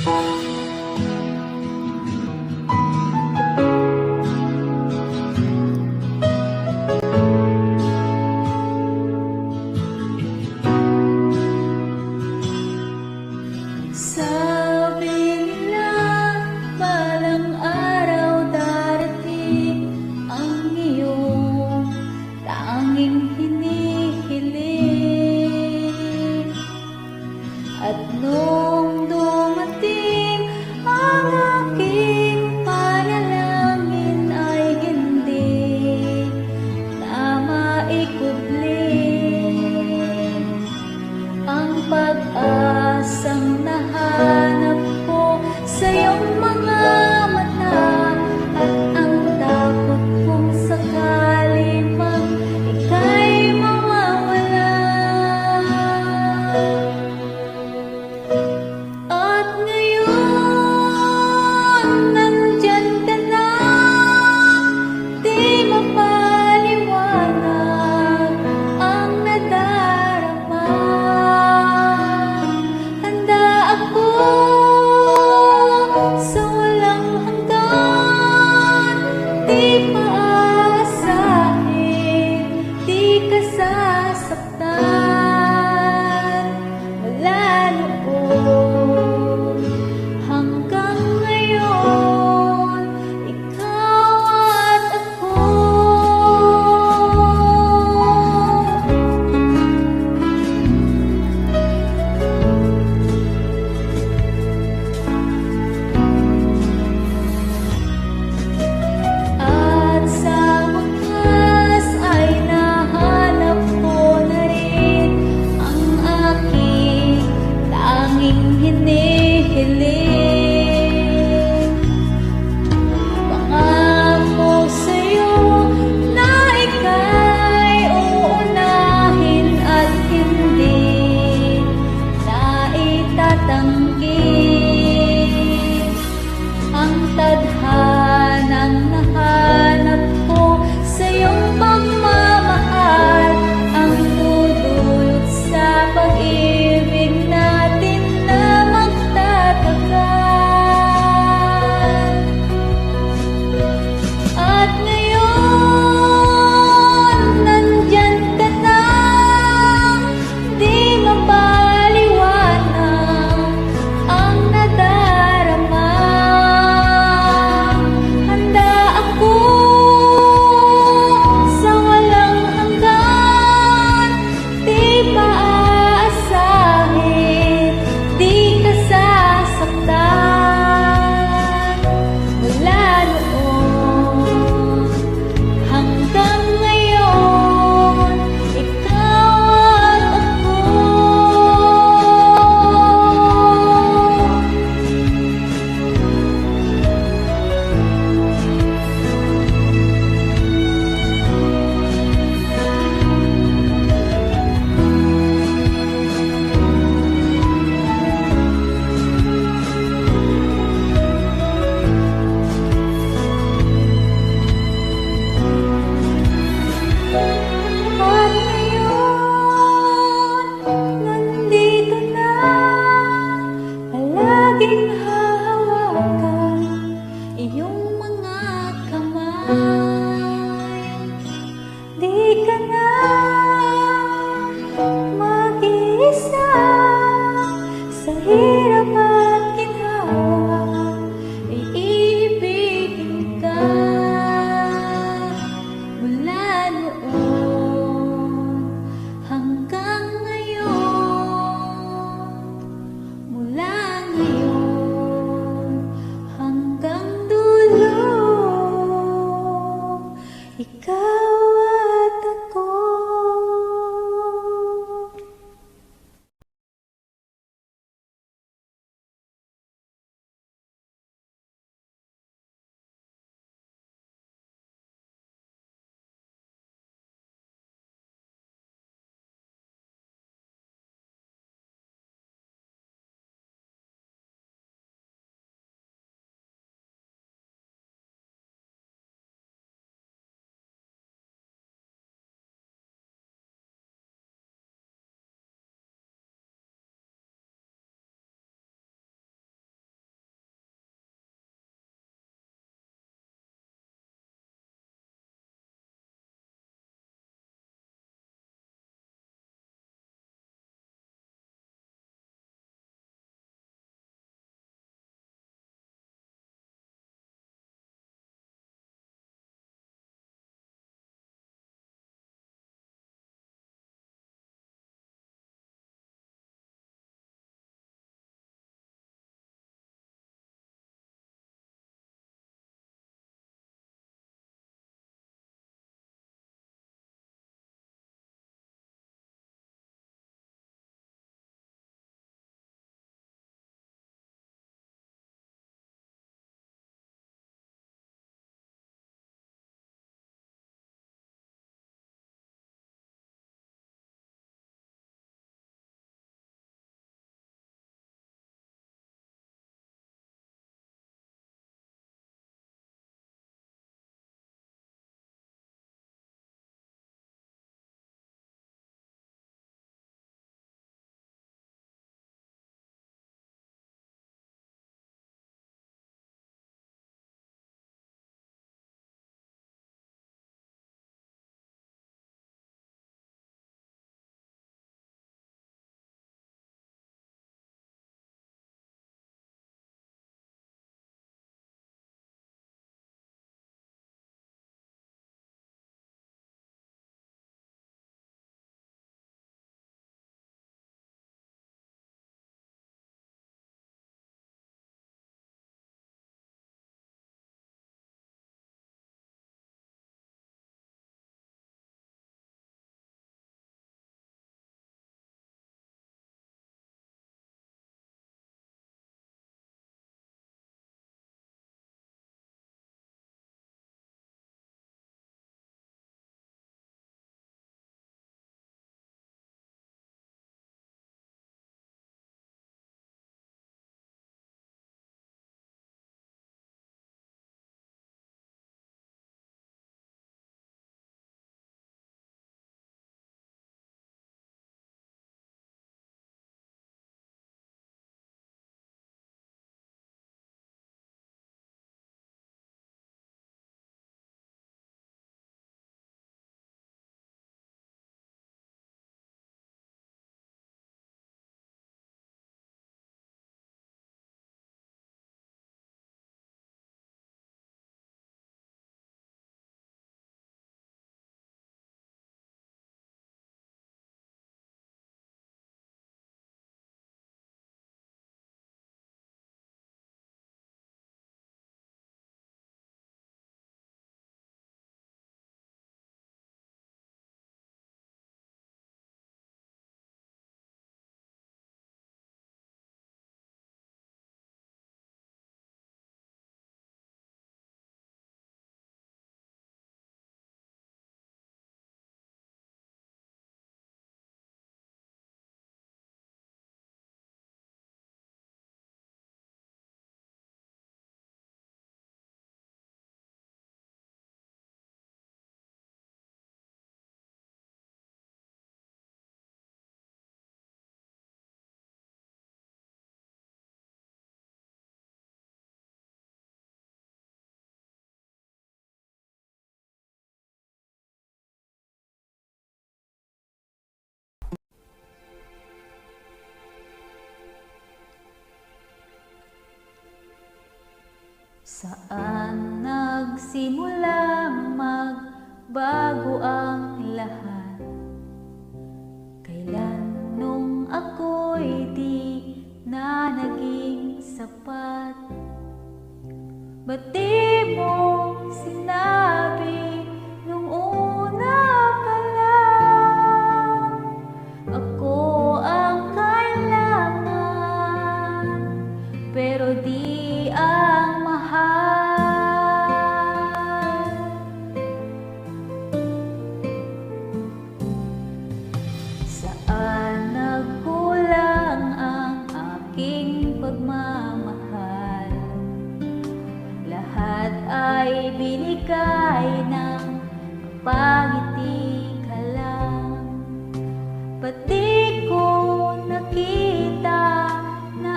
Sabi nila, balang araw darating ang iyong tanging hinihiling. At nung dumating ang aking panalangin ay hindi na maikudling. Ang pag-asang nahanap ko sa iyong mga mata, at ang takot kong sakali mang ika'y mawawala. At ngayon, nandyan ka na, di mapaliwanag ang nadarama. Handa ako sa walang hanggan, di maaasahin, di ka sasaktan. Mula noon hanggang ngayon, ikaw at ako. At sa wakas ay nahanap ko na rin ang aking tanging hinihiling. Pangako sa'yo na ika'y uunahin at hindi na itatanggi. Ang tadhanang nahanap ko sa iyong pagmamahal, ang dudulot sa pag-ibig natin na magtatagal. At ngayon, nandyan ka na, di mapaliwanag ang nadarama. Handa ako sa walang hanggan, di maaasahin, di ka sasaktan. Mula noon hanggang ngayon, ikaw at ako. At ngayon, nandito na, palaging hahawakan iyong mga kamay. Di ka na mag-iisa sa hirap at ginhawa, iibigin ka. Mula noon hanggang ngayon, mula ngayon hanggang dulo, ikaw at ako. Saan nagsimulang magbago ang lahat? Kailan nung ako'y di na naging sapat? Ba't di mo sinabi nung una pa lang? Ako ang kailangan, pero di ang mahal. Saan nagkulang ang aking pagmamahal? Lahat ay binigay ng pangiti ka lang. Ba't di ko nakita na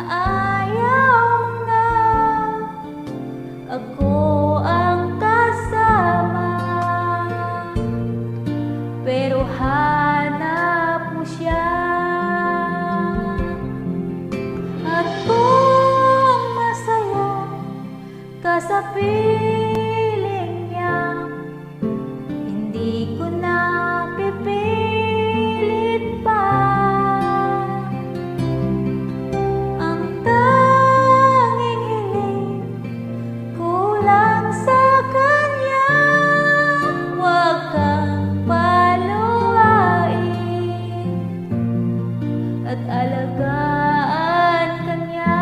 ayaw na? Ako ang kasama, pero hanap mo siya. At kung masaya ka sa piling niya, hindi ko na pipilit pa. Ang tanging hiling ko lang sa kanya, huwag kang paluwain at alagaan ka niya.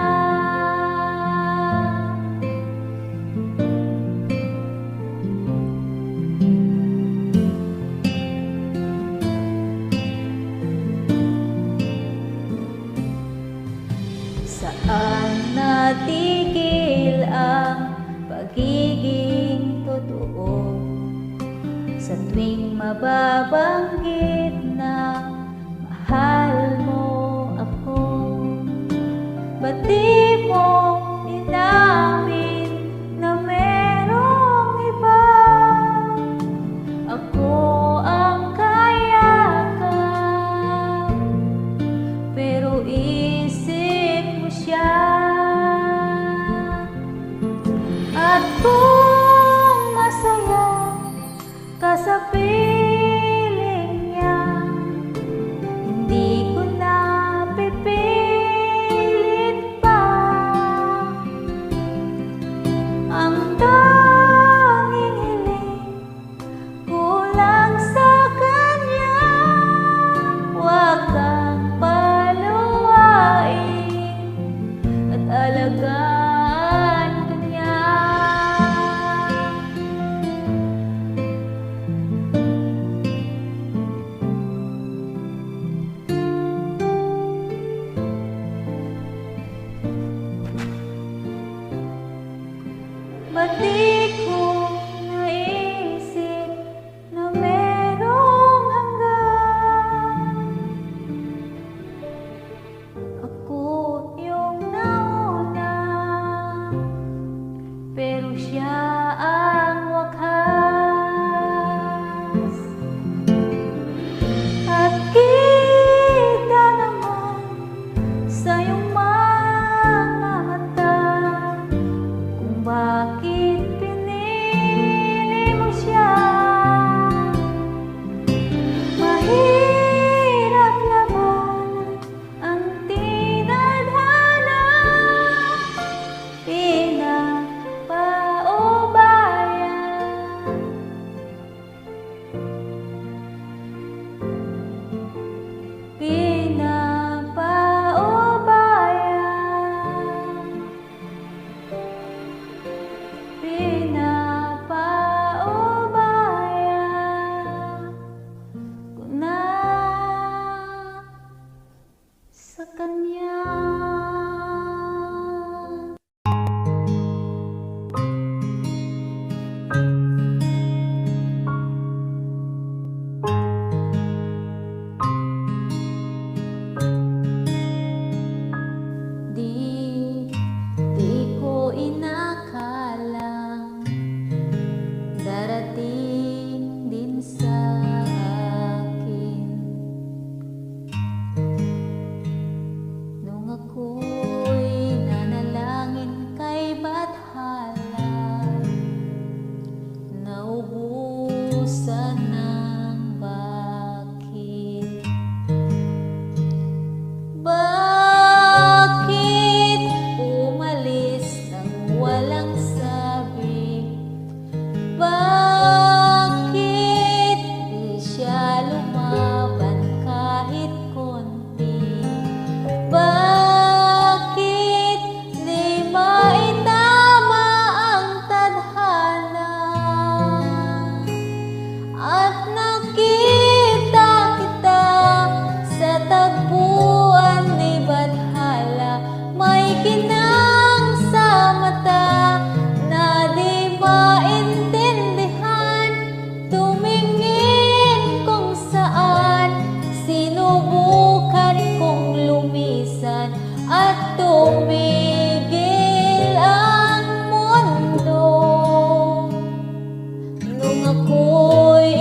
Saan natigil ang pagiging totoo? Sa tuwing mababanggit na mahal mo ako, ba't di mo inamin na merong iba? Ako ang kayakap, pero isip mo siya. At kung masaya ka sa piling niya, hindi ko na pipilit pa. Ang tanging hiling ko lang sa kanya, huwag kang paluwain at alagaan ka niya. Ba't di ko naisip na merong hanggan? Ako yung nauna, pero siya ang wakas. At kita naman sa iyong mga mata kung bakit pinili mo siya. Mahirap labanan ang tinadhana, pinapaubaya. Pinapaubaya. Pinapaubaya ko na sa kanya. Di ko inakalang darating din sa akin nung at tumigil ang mundo. Nung ako'y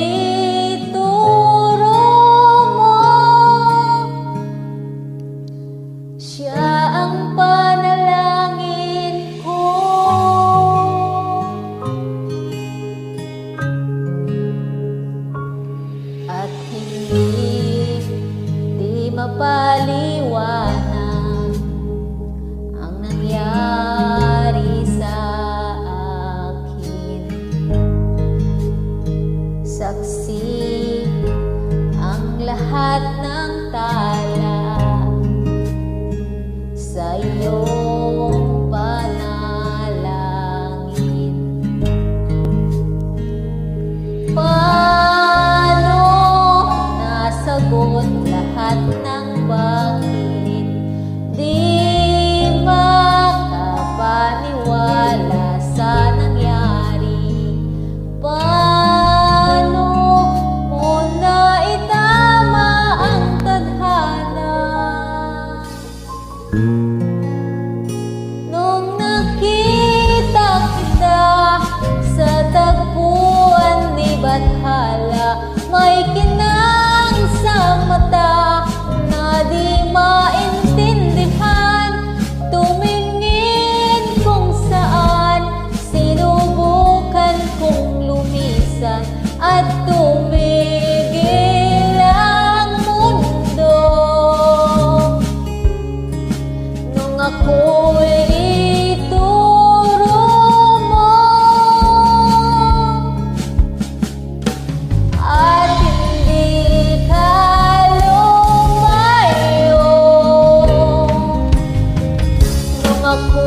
ituro mo, siya ang panalangin ko. At hindi mapaliwanag ang nangyari sa akin. Saksi ang lahat ng tala sa iyong panalangin. Paano nasagot lahat ng bakit? Di makapaniwala sa nangyari. Paano mo naitama ang tadhana? Nung nakita kita sa tagpuan ni Bathala, may kinang sa mata na di maintindihan. Tumingin kung saan, sinubukan kong lumisan at tumigil ang mundo. Nung ako'y ituro mo at hindi ka lumayo, nung ako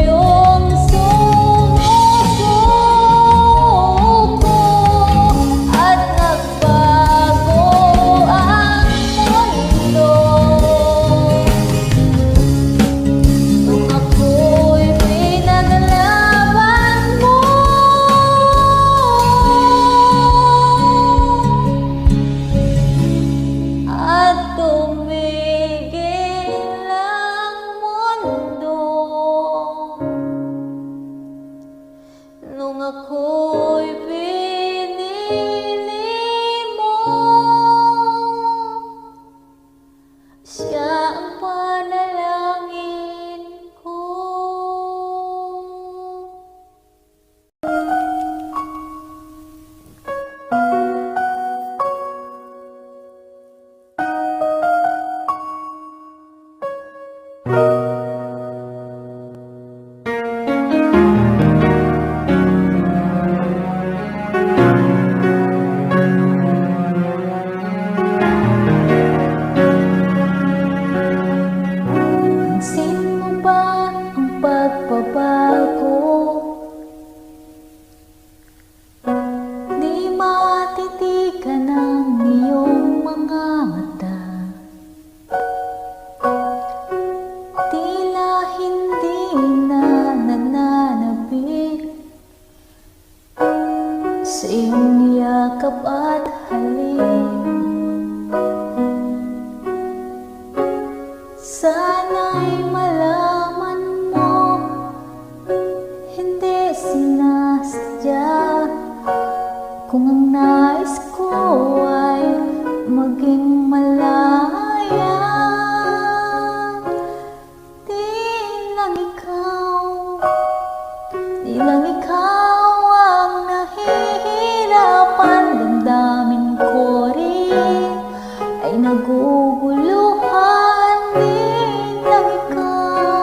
yung sumusuko at nagbago ang mundo. Nung ako'y pinaglaban mo, at tumigil ang mundo. Nung ako'y pinili mo, siya ang panalangin ko. Pansin mo ba ang pagbabago? Di matitigan ang iyong mga mata. Tila hindi na nananabik sa iyong yakap at halik. Sana'y malaman mo, hindi sinasadya. Kung ang nais ko ay maging malaya, di lang ikaw ang nahihirapan. Damdamin ko rin ay naguguluhan. Di lang ikaw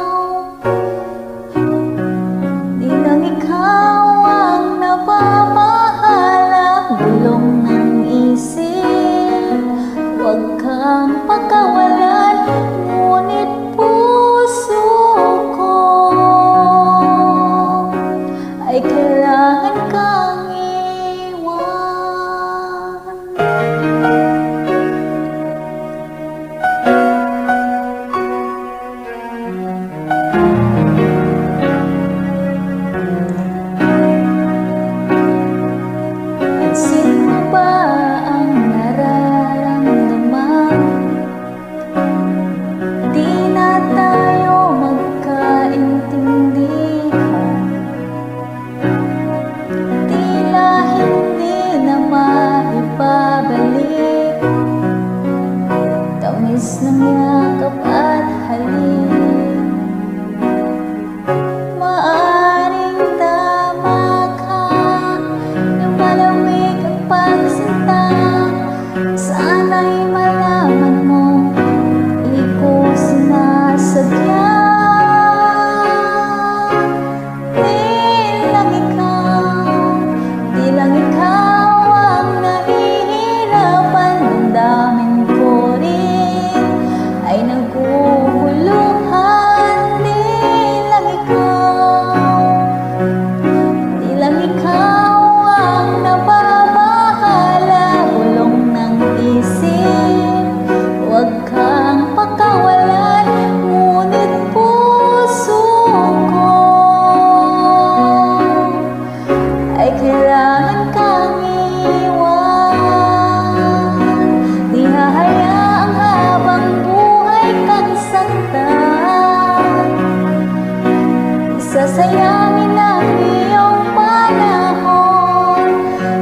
sayangin ang iyong panahon.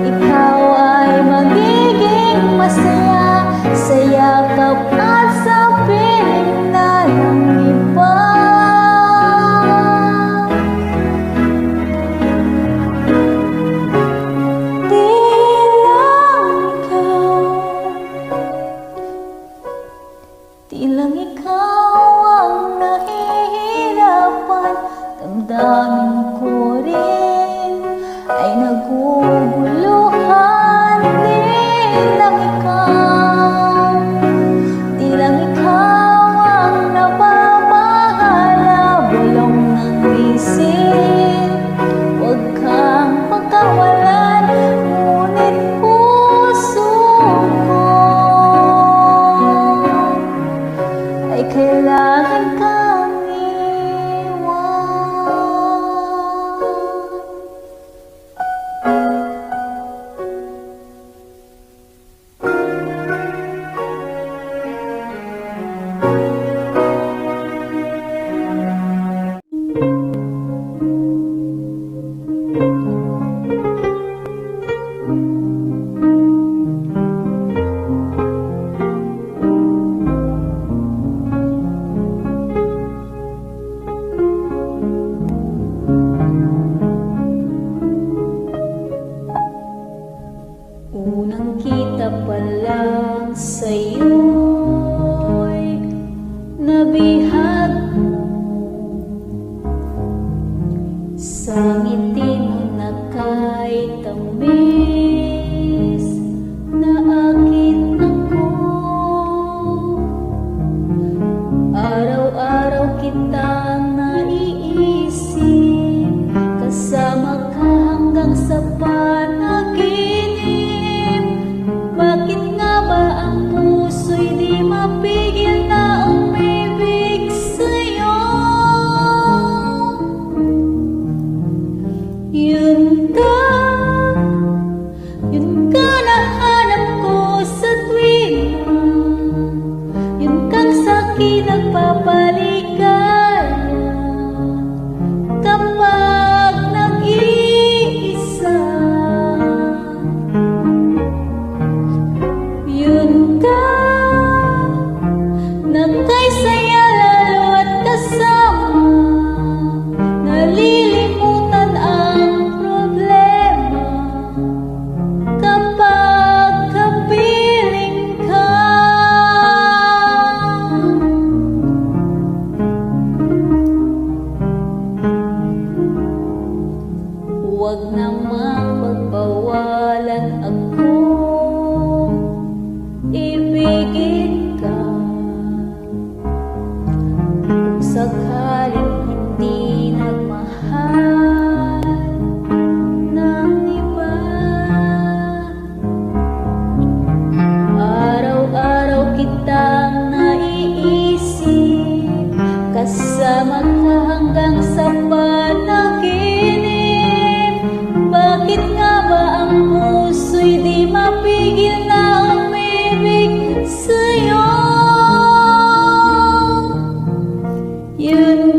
Ikaw ay magiging masaya sa yakap at sa piling na ng iba. Tilang ikaw ang nahihirapan, damdamin ko rin ay naguguluhan. Tilang ikaw ang nababahala, bulong ng isip. Huwag kang pagkawalan, ngunit puso ko ay kailangan kang iwan. Unang kita pa lang sa'yo'y nabihag sa ngiti mo na kay tamis na akit ako. Araw-araw kitang naiisip, kasama ka hanggang sa panaginip. Bakit nga ba ang puso'y di mapigil na umibig sa'yo? Yun ka nahanap ko sa tuwing yun kang sa'kin nagpapaligaya. Kapag nag-iisa, yun ka nagkaysaya lalo at kasama. Nalilimutan ang problema kapag kapiling ka. Huwag namang pagbawalan akong ibigin ka. Kung sakaling hindi nagmahal ng iba, araw-araw kitang naiisip, kasama ka hanggang sa panaginip. Bakit nga ba ang puso'y di mapigil na umibig sa'yo? Yun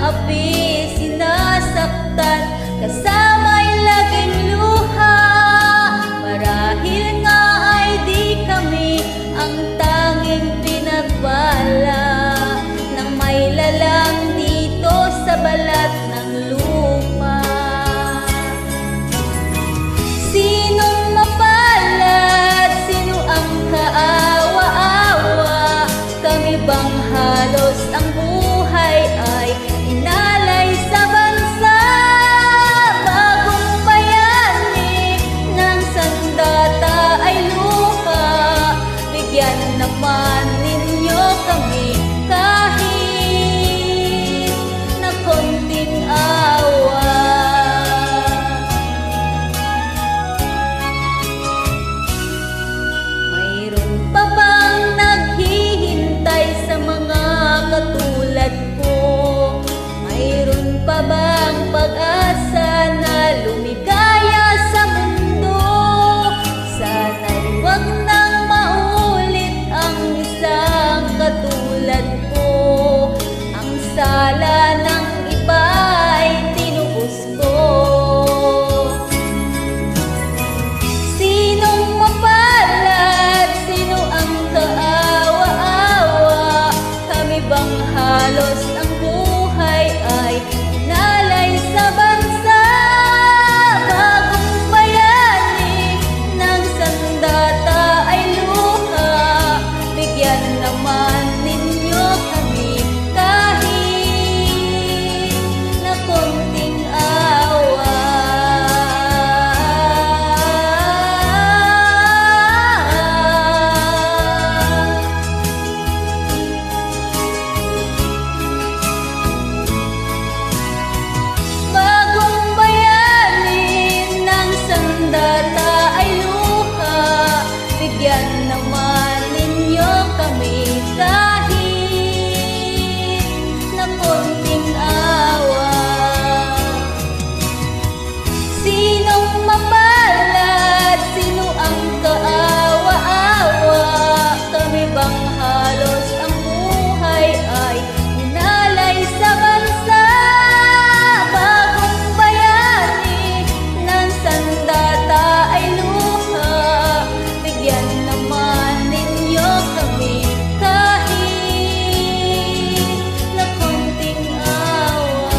inaapi, sinasaktan, kasama'y laging luha. Marahil nga ay di kami ang tanging pinagbala ng may lalang dito sa balat ng lupa. Sinong mapalad? Sino ang kaawa-awa? Kami bang halos ang buhay ay inalay sa bansa? Bagong bayani ng sandata ay luha. Bigyan naman ninyo kami kahit na konting awa. Mayroon pa bang naghihintay sa mga katulad ko? Mayroon pa bang pag-asa na lumigaya sa mundo? Sana'y wag nang maulit ang isang katulad ko. Ang sala ng iba ay tinubos ko. Sinong mapalad? Sino ang kaawa-awa? Kami bang halos ang buhay ay inalay sa bansa? Bagong bayani ng sandata ay luha. Bigyan naman ninyo kami kahit na konting awa. Bagong bayani ng sandata ay luha. Bigyan naman ninyo kami kahit na konting awa. Sinong mapalad? Sino ang kaawa-awa? Kami bang halos ang buhay ay inalay sa bansa? Bagong bayani ng sandata ay luha. Bigyan naman ninyo kami kahit na konting awa.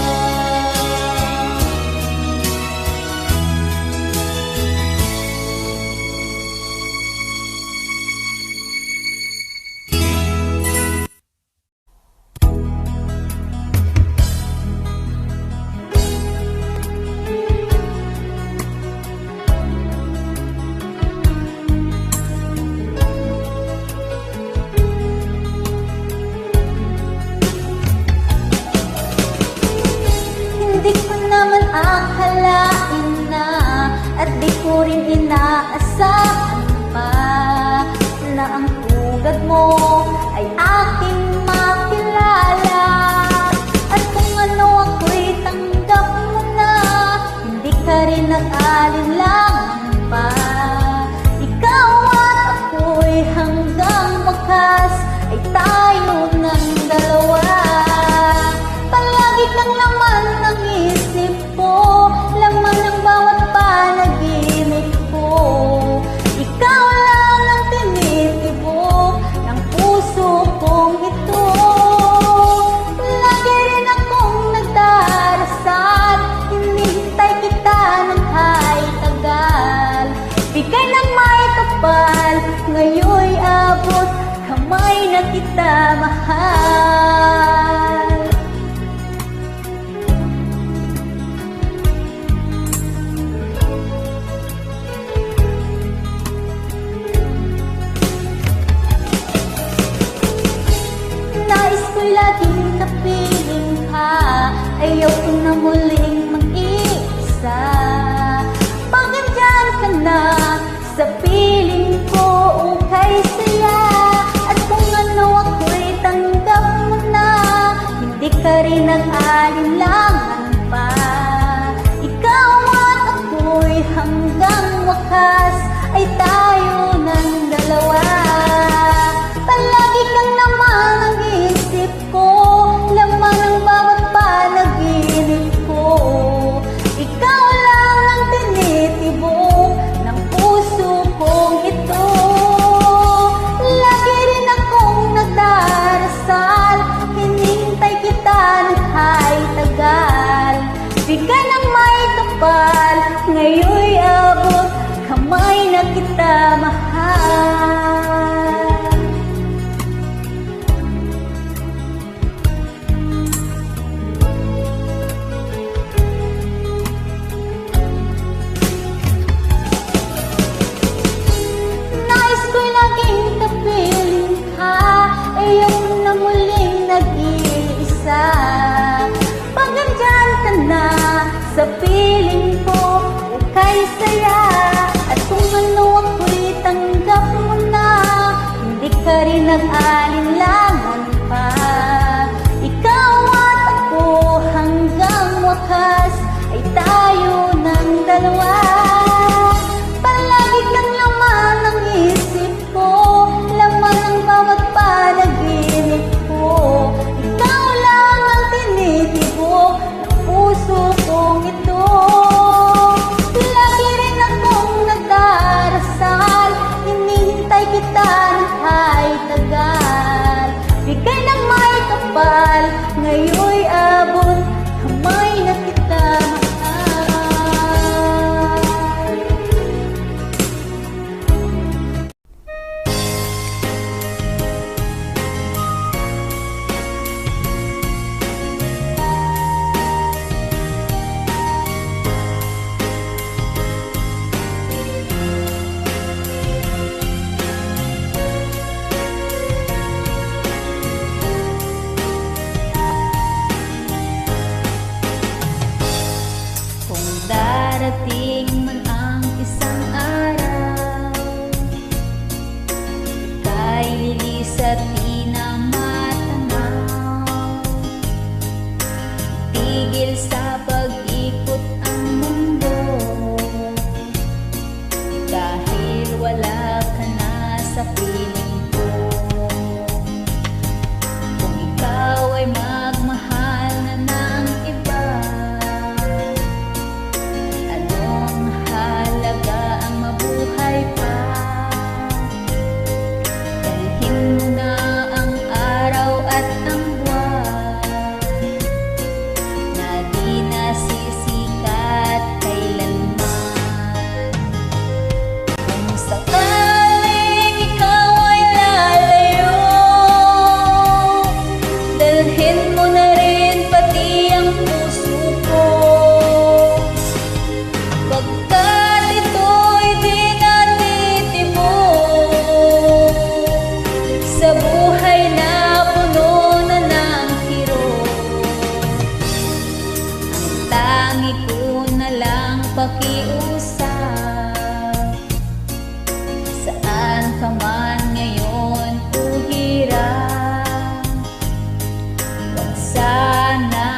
Hindi ko naman akalain na at di ko rin inaasahan pa na ang tulad mo ay aking makilala. At kung ano ako'y tanggap mo na, hindi ka rin nag-alinlangan pa. Ikaw at ako'y hanggang wakas ay tayo ng dalawa. Palagi kang laman ng isip ko, laman ng bawat panaginip ko. Ikaw lang ang tinitibok ng puso kong ito. Lagi rin akong nagdarasal, hinihintay kita ng kahit tagal. Bigay ng may kapal, ngayon'y abot kamay na kita mahal. Nais ko'y laging kapiling ka, ayaw ko na muling mag-iisa. Pag nandyan ka na sa piling ko, ukay saya. At kung ano ako'y tanggap mo na, hindi ka rin nag-alinlangan pa. Ikaw at ako'y hanggang wakas ay tayo ng dalawa. Palagi kang naman ang isip ko, laman ng bawat ka. Pag nandyan ka na sa piling ko, ukay saya. At kung ano ako'y tanggap mo na, hindi ka rin nag-alinlangan pa. Ikaw at ako hanggang wakas ay tayo ng dalawa. Palagi kang laman ng isip ko, laman ng bawat panaginip ko. Ikaw lang ang tinitibok ng puso kong ito. Lagi rin akong nagdarasal, hinihintay kita ng hay tagal. Bigay ng may kapal, ngayon'y abot, kamay na kita mahal. Kung darating man ang isang araw, ika'y lilis at di na matanaw. Tigil sa pag-ikot ang mundo, dahil wala ka na sa piling ko. Kung ikaw ay magmahal na ng iba, anong halaga ang mabuhay pa? Dalhin mo na ang araw at ang buwan, na di nasisikat kailanman. Kung sakaling ikaw ay lalayo, dalhin mo na rin pati ang puso ko. Pagkat ito'y di natitibok sa buhay na puno na ng kirot. Ang tangi ko na lang pakiusap, saan ka man ngayon hirap, huwag sana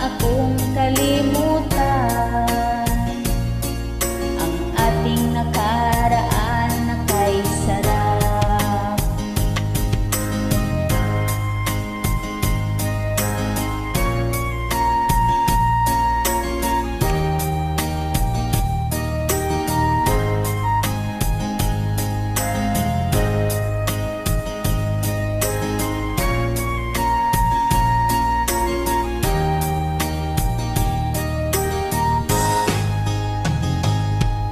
akong kalimutan ang ating nakaraan na kay sarap.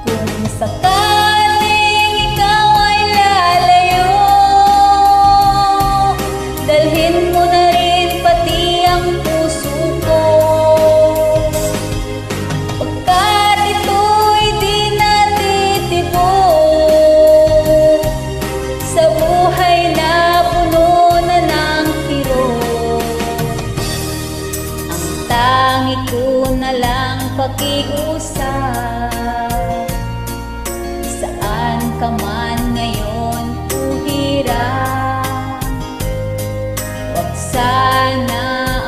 Kung sakaling ikaw ay lalayo, dalhin mo na rin pati ang puso ko. Pagkat ito'y di natitibok sa buhay na puno na ng kirot. Ang tangi ko na lang pakiusap, saan ka man ngayon hirap, huwag sana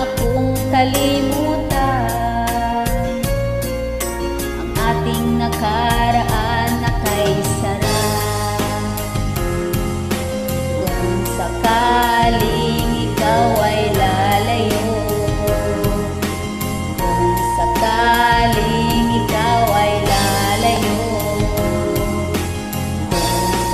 akong kalimutan ang ating nakaraan na kay sarap. Kung sakaling ikaw ay lalayo, kung sakaling ikaw ay lalayo, kung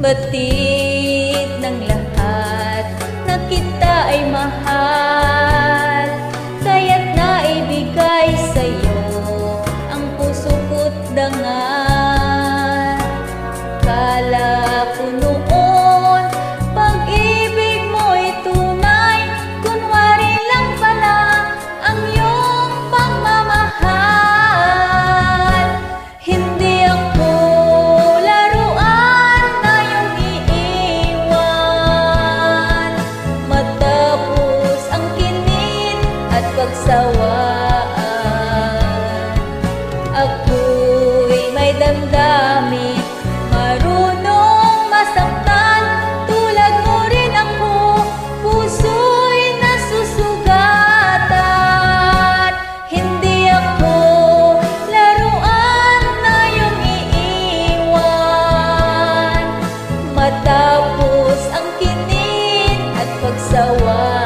Batid ng lahat na kita ay mahal, kaya't naibigay sa'yo ang puso ko't dangal. Kala ko noon pag-ibig mo'y tunay, kunwari lang pala ang iyong pagmamahal. Hindi ako laruan na iyong iiwan, matapos ang kinit at pagsawaan. Ako'y may damdamin, marunong masaktan, tulad mo rin ako, puso'y nasusugatan. Hindi ako laruan na iyong iiwan, matapos ang kinit at pagsawaan.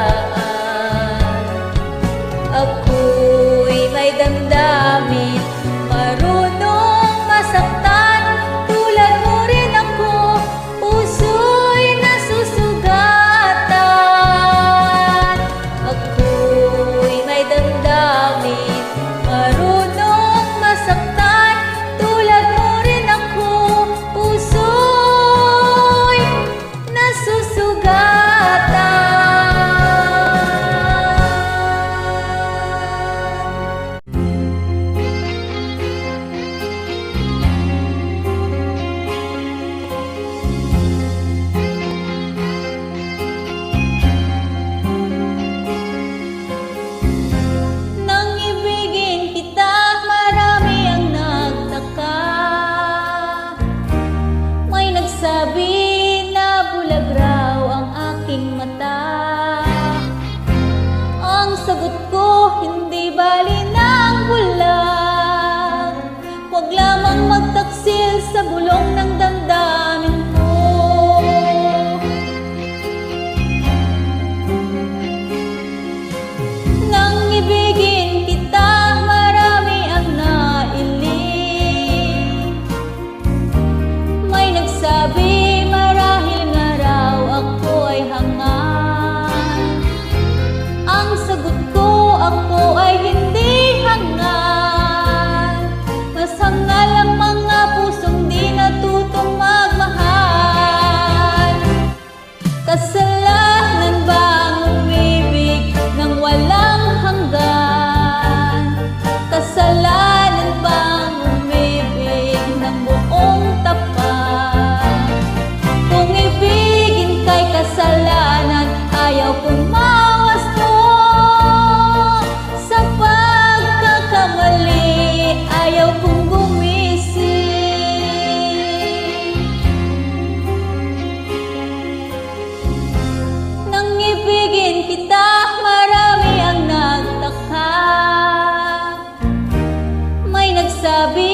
Ako'y may damdamin, marunong masaktan, tulad mo rin ako, puso'y nasusugatan. Ako'y may damdamin, marunong masaktan, tulad mo rin ako, puso'y nasusugatan. Nang ibigin kita, marami ang nagtaka. May nagsabi na bulag raw ang aking mata. Ang sagot ko, hindi bali ng bulag, huwag lamang magtaksil sa bulong ng damdamin ko. Nang ibigin kita, marami ang nailing. May nagsabi, marahil nga raw ako ay hangal. Ang sagot ko, ako ay hindi hangal. Mas hangal ang mga pusong di natutong magmahal. Kasalanan ba ang umibig ng walang hanggan? Kasalanan ba ang umibig ng buong tapat? Kung ibigin kay kasalanan, ayaw kong mawasto. Sa pagkakamali, ayaw kong gumising. Nang ibigin kita, marami ang nagtaka. May nagsabi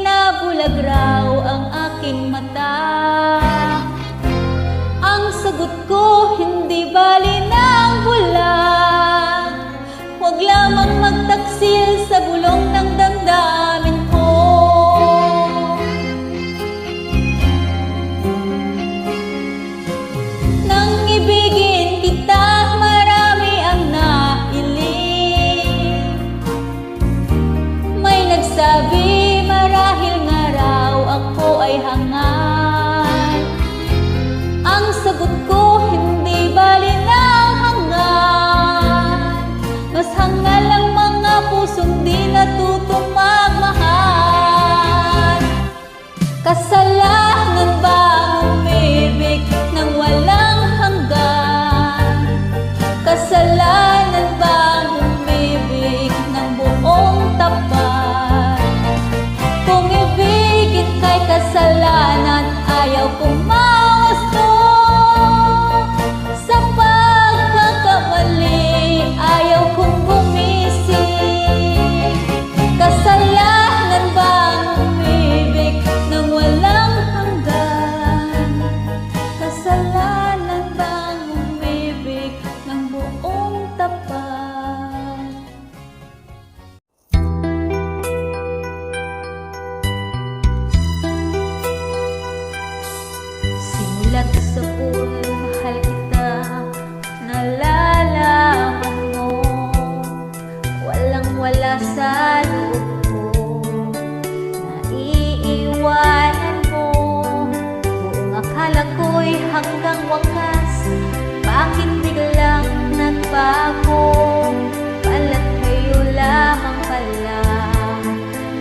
na bulag raw ang aking mata. Ang sagot ko, hindi bali ng bulag, huwag lamang magtaksil sa bulong ng damdamin ko. Nang ibigin kita, marami ang nahiling. May nagsabi, marahil nga raw ako ay hangal. Ang sagot ko, hindi bali ng hangal. Mas hangal ang mga pusong di natutong magmahal. Kasalanan ba ang umibig ng walang hanggan? Kasalanan ba ang umibig ng buong tapat? Kung ibigin kay kasalanan, ayaw kong mawasto. Sa pagkakamali, ayaw kong gumising. Kasalanan ba ang umibig ng walang mahal kita, nalalaman mo. Walang-wala sa loob ko, naiiwanan mo. Buong akala ko'y hanggang wakas, bakit biglang nagbago? Pala't kayo lamang pala,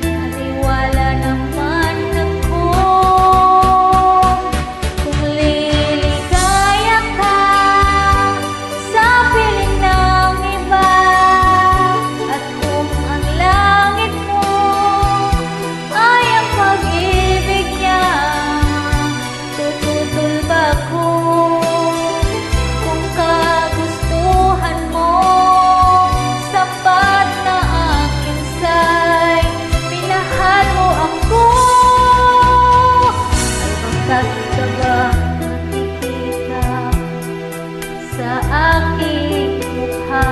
naniwala naman ako. Kung liligaya ka sa piling ng iba, at kung ang langit mo ay ang pag-ibig niya, tututol ba ko? Kung kagustuhan mo, sapat na aking say, minahal mo ako. Ay bakas ka ba nakikita sa aking mukha?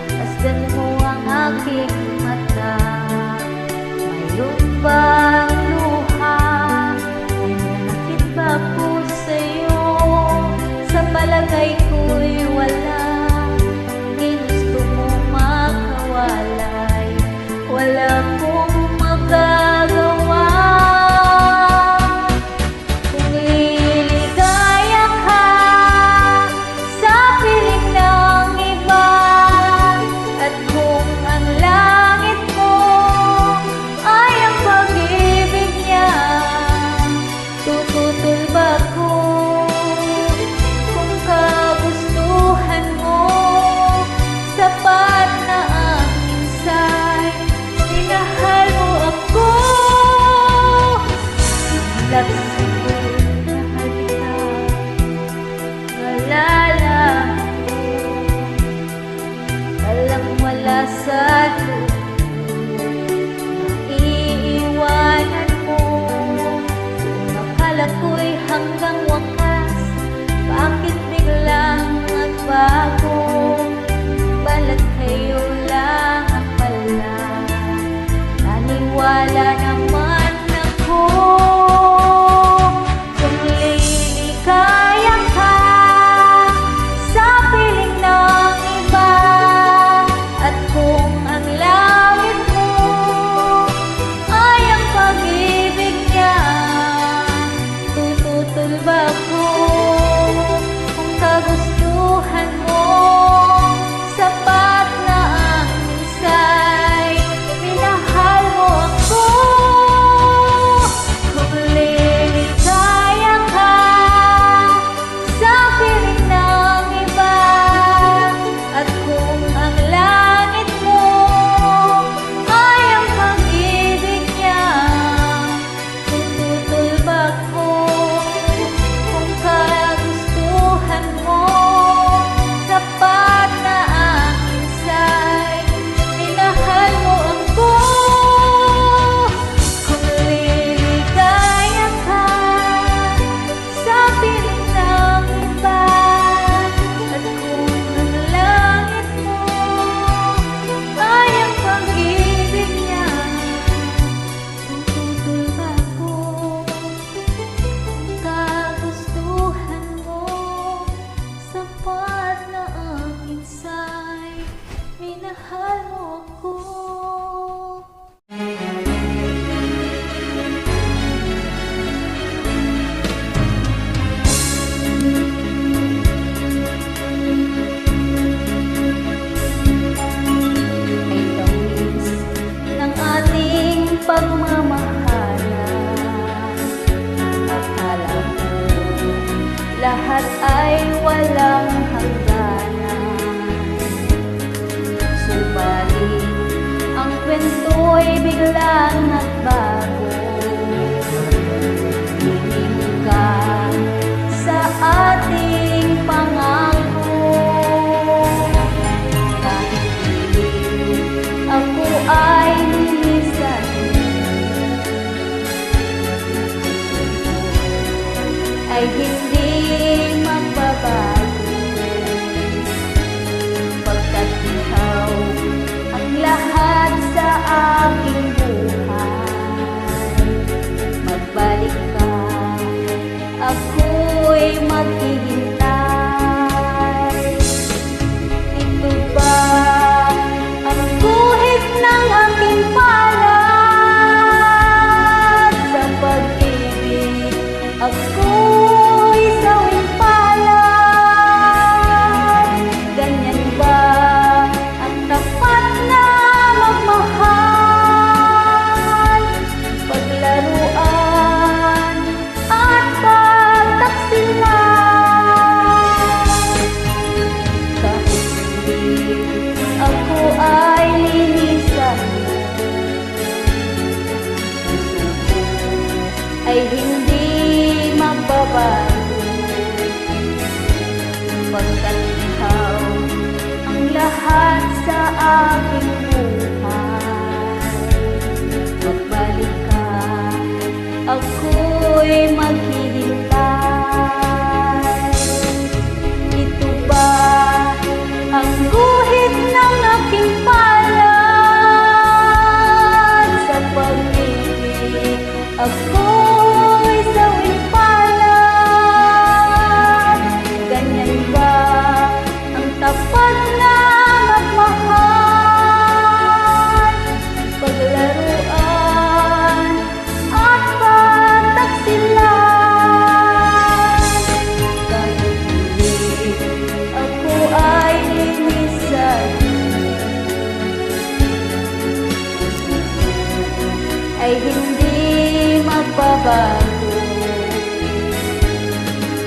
Pasdan mo ang aking mata, mayroon bang luha? Ay nanakit ba ko sa'yo? Sa palagay ko'y wala, ginusto mo makawalay, wala kong magagawa. Kung liligaya ka sa piling ng iba, at kung ang langit mo ay ang pag-ibig niya, tututol ba ko? Kung kagustuhan mo, sapat na aking say, minahal mo ako. Simula't sa'yo'y mahal kita, nalalaman mo. Walang-wala sa loob ko, naiiwanan mo. Kung akala ko'y hanggang wakas, bakit biglang nagbago? Balat kayo lang ang pala, naniwala naman ako. Kung liligaya ka sa piling ng iba, at kung ang langit mo ay ang pag-ibig niya, tututol ba ko? Kung kagustuhan mo, sapat na aking say, minahal mo ako. Kung liligaya ka sa piling ng iba, at kung ang langit mo ay ang pag-ibig niya, tututol ba ko? Kung kagustuhan mo, sapat na aking say, minahal mo ako. Kung liligaya ka sa piling ng iba, at kung ang langit mo ay ang pag-ibig niya, tututol ba ko? Kung kagustuhan mo, sapat na aking say, minahal mo ako. Ay tamis ng ating pagmamahalan, akala ko lahat ay walang hangganan. Subalit ang kwento'y biglang nagbago. Tingin ka sa ating pangako, kahit pilit ako ay lilisan ay hindi magbabago. Pagkat ikaw ang lahat sa aking buhay, ay hindi magbabago, pagkat ikaw ang lahat sa aking buhay. Magbalik ka, ako'y maghihintay. Ito ba ang guhit ng aking palad? Sa pag-ibig ako'y sawing palad. Ganyan ba ang tapat na magmahal? Paglaruan at pagtaksilan. Kahit hindi ako ay linisan, ay hindi magbabago,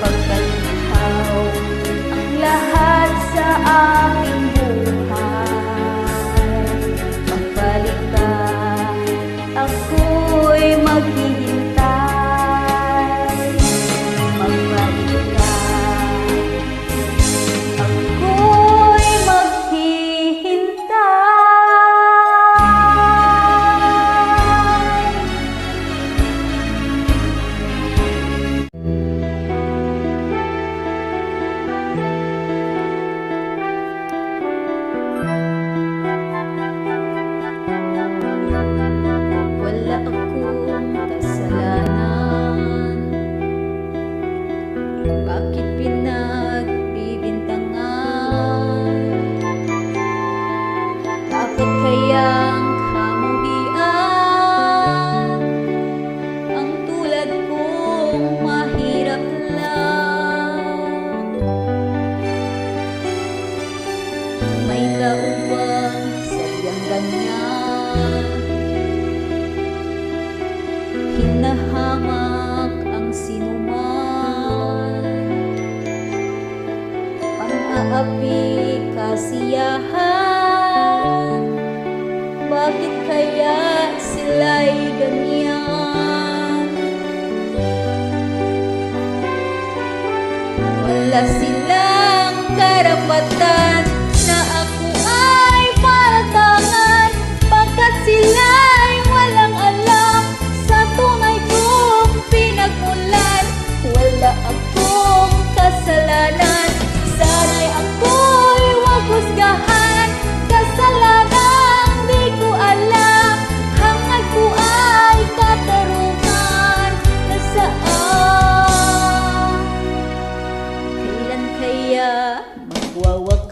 pagkat ikaw ang lahat sa aking buhay. Magbalik ka, ako'y maghihintay. Magbalik ka, ako'y maghihintay. Wala akong kasalanan, bakit pinagbibintangan? Dapat kayang kamuhian ang tulad kong mahirap lang? May tao bang sadyang ganyan? Hinahamak ang sinuman, pang-aapi kasiyahan. Bakit kaya sila'y ganyan? Wala silang karapatan na ako ay paratangan, pagkat sila'y walang alam sa tunay kong pinagmulan. Wala akong kasalanan, sana'y ako'y huwag husgahan. Kasalanang di ko alam, hangad ko ay katarungan. Nasaan? Kailan kaya magwawakas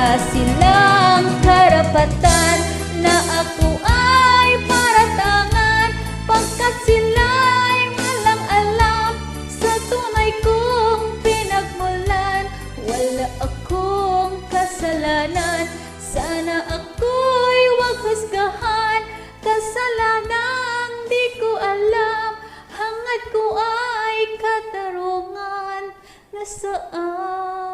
wala silang karapatan na ako ay paratangan, pagkat sila'y walang alam sa tunay kong pinagmulan. Wala akong kasalanan, sana ako'y wag husgahan. Kasalanang di ko alam, hangad ko ay katarungan. Nasaan